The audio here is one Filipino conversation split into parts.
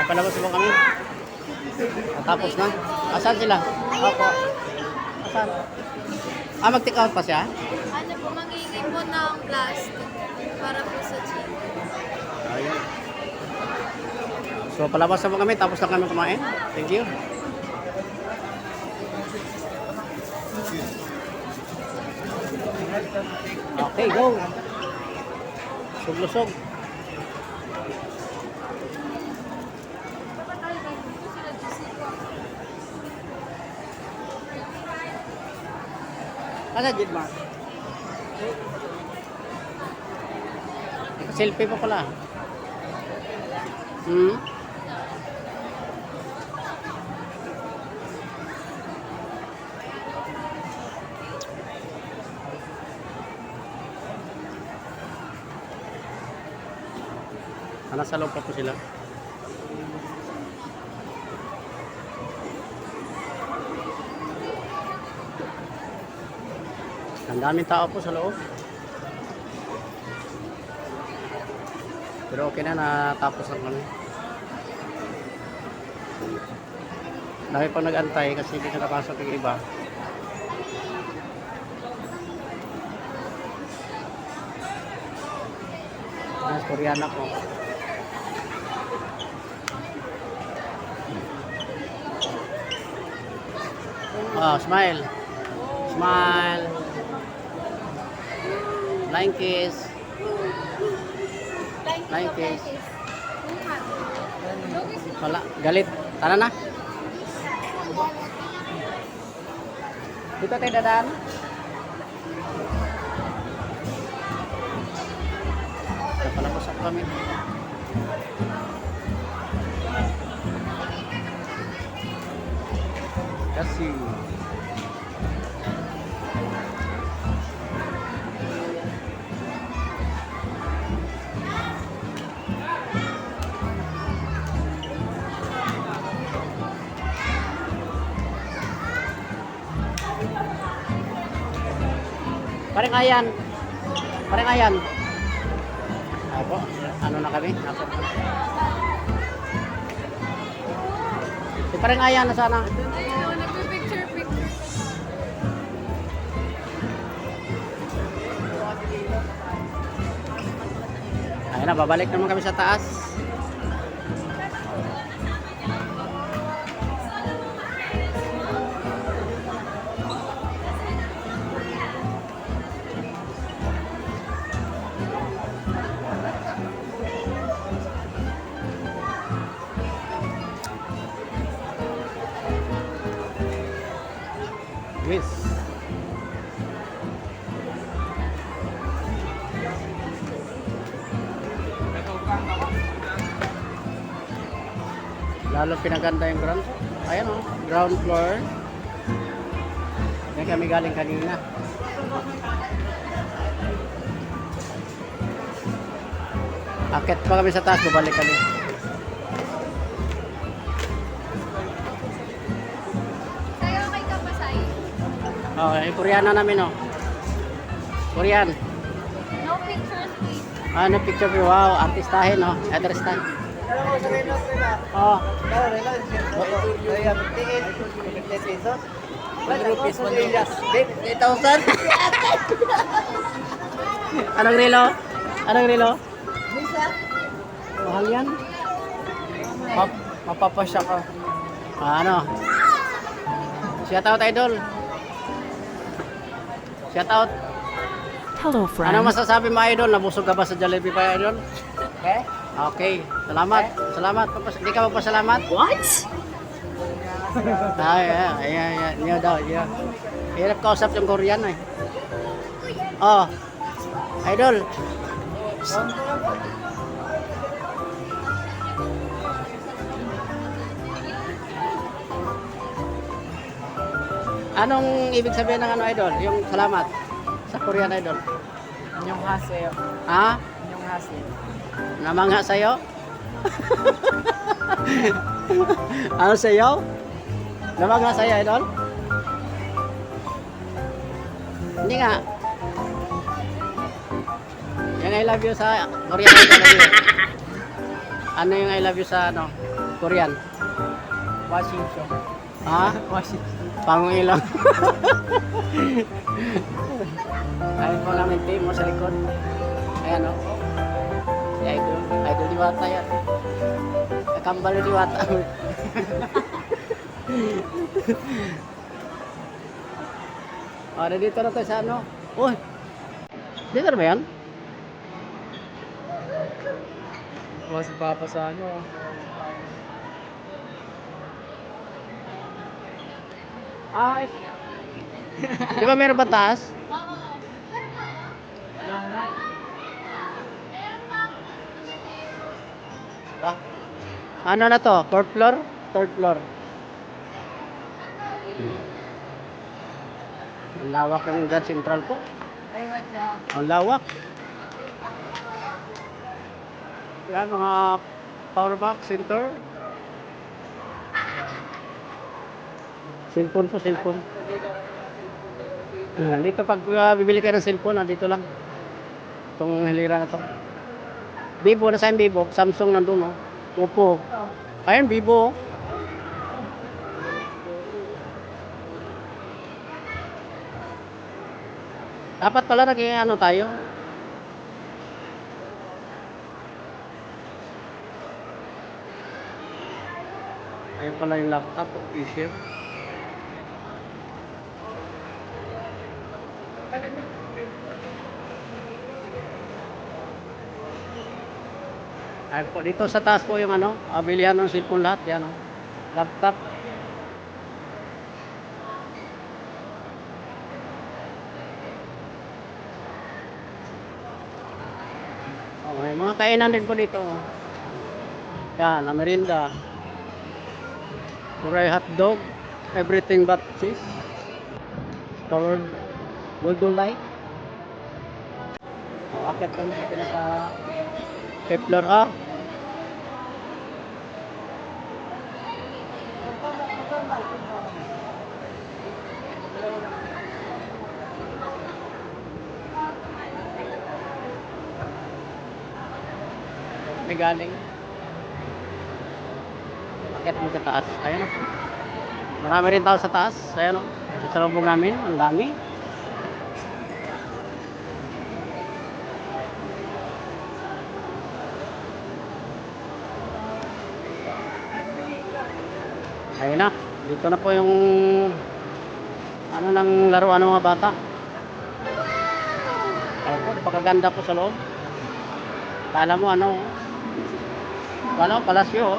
Palabas mo kami. Tapos na. Asan sila? Opo. Asan? Ah, mag-take out pa siya? Ano po, mangingi po ng plastic para po sa gym. Ayun. So, palabas na po kami. Tapos na kami kumain. Thank you. Okay, go. Lusog-lusog. Asa dyan, Mark? Selfie pa pala. Nasa loob pa po sila. Ang daming tao po sa loob. Pero okay na, natapos na kami. Dami pang nag-antay kasi hindi na napasok yung iba. Mas Koreana ko. Oh, smile. Smile. Flying kiss. Flying kiss. Wala, galit. Tara na. Dito tayo dadaan. Napalapos ako kami. Kasi parang ayan. Parang ayan. Ako, ano na kami? Ako. Si parang ayan na sana. Ayun, nagpipicture. Ayun na, babalik naman kami sa taas. Yes. Lalo pinaganda yung ground. Ayan o, ground floor. Yan kami galing kanina. Akit pa kami sa taas, babalik kami. Sa'yo, okay ka pa sa'yo? Okay, Koreana namin o. Korean. No pictures, please. Ano picture view? Wow, artistahin o. Artistahin. Oh. 8,000. Anong relo? Anong relo? Mahal yan? Mapapasya ka. Ano? Shout out, idol. Shout out. Hello, friend. Ano masasabi mo, idol? Nabusog ka ba sa Jollibee pa, idol? Okay? Okay. Salamat. Salamat. Hindi ka magpasalamat? What? Niyo daw, niyo. Hirap kausap yung Korean eh. Oh. Idol. Anong ibig sabihin ng ano, idol? Yung salamat sa Korean, idol. Inyong haseyo. Ha? Inyong haseyo. Namangha sa'yo? Ano sa'yo? Namangha sa'yo, idol? Hindi nga. Yung I love you sa Korean, I love you. Ano yung I love you sa ano? Korean. Washington. Ha? Washington. Pangilang. Ayun po namin team mo sa likod. Ayan o. Si Idol. Idol Diwata yan. Kakambalo Diwata. Dito na tayo sa ano. Uy! Dito na ba yan? Mas papa sa ano. Ay! Di ba meron ba taas? Ano na to? Fourth floor? Third floor? Ang lawak ng Grand Central po. Ang lawak. Yan, mga power bank center. Cellphone po, cellphone. Dito pag bibili kayo ng cellphone, dito lang. Itong hilira na to. Vivo, nasa yung Vivo? Samsung nandun, no? Oppo. Ayun, Vivo. Dapat pala naging ano tayo. Ayun pala yung laptop o PC. Ayun po, dito sa taas po yung ano, bilihan ng cellphone lahat. Yan o. Laptop. May mga kainan din po dito. Yan, na merinda. Kuray hotdog. Everything but cheese. Colored golden light. Akit kami sa pinaka Kepler A. May galing. Akit mo sa taas. Ayan o. Marami rin tao sa taas. Ayan o. Sa lubong namin. Ang dami. Ayun na. Dito na po yung ano ng laruan ng mga bata. Ayun po. Napakaganda po sa loob. Kala mo ano, palasyo.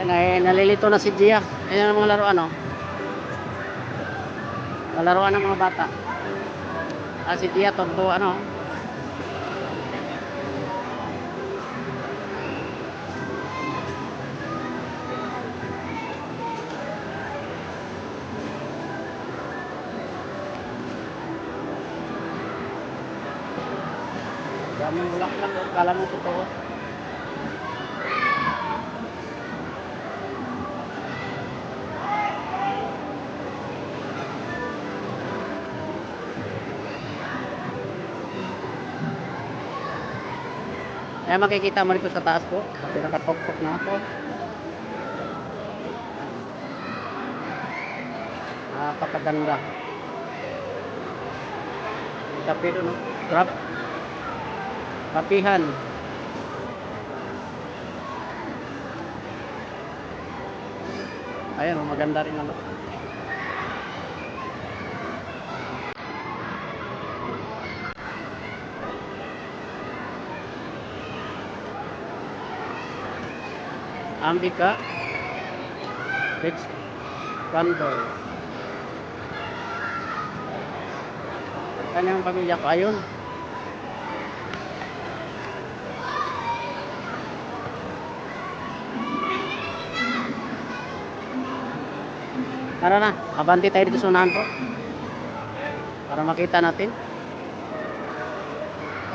Yan ay nalilito na si Gia. Ayan ang mga laruan, no? Laruan ng mga bata. Si Gia tonto ano. Daming ulak-ulak, kala mo totoo. Ayan, makikita mo rito sa taas po. Kasi nakatok-tok na ako. Napakaganda. Kape doon, no? Grab. Kapihan. Ayan, maganda rin naman. Ambika. Fixed candle. Kanyang pamilya ko, ayun. Tara na, abanti tayo dito sa unahan po. Para makita natin.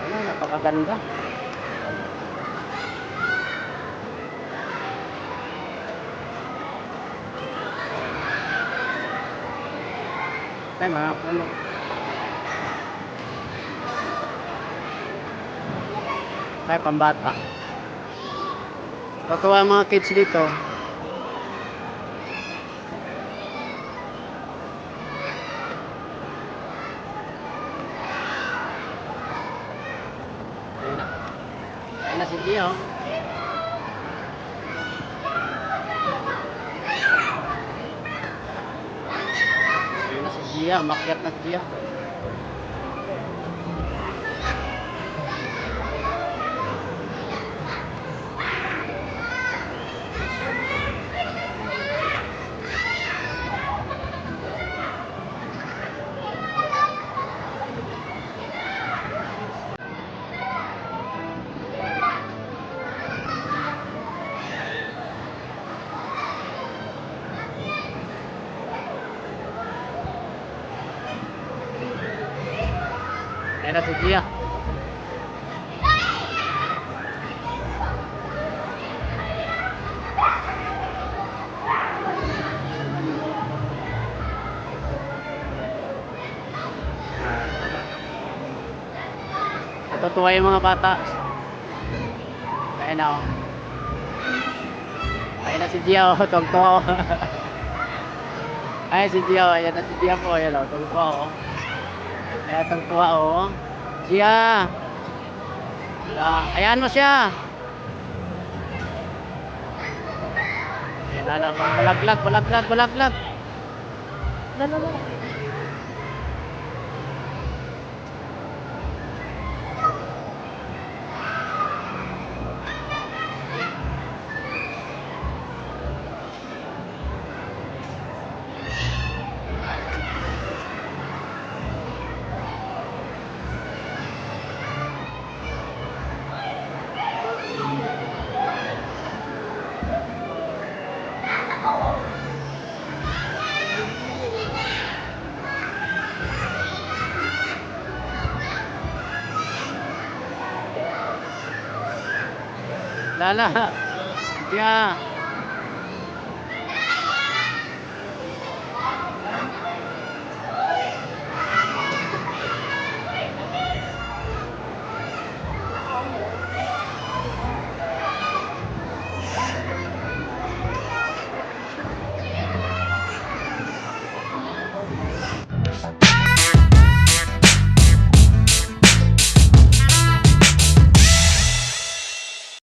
Ayun, napakaganda. Ay, mga puno. Ay, pambata. Tatuwa ang mga kids dito. Ayun na. Ayun na si Gio. Ayun na si Gia. Makyat na si Gia. Ayun na si Gia. Natutuwa yung mga bata. Ayun na oh. Ayun na si Gia oh. Tungtuwa oh. Ay si Gia oh. Ayun na si Gia po. Ayun oh. Tungtuwa oh. Ayun tungtuwa oh. Gia. Ayan mo siya. Ayun na. Balaglag. Balaglag. Balaglag. Lalo. Lala. Gia.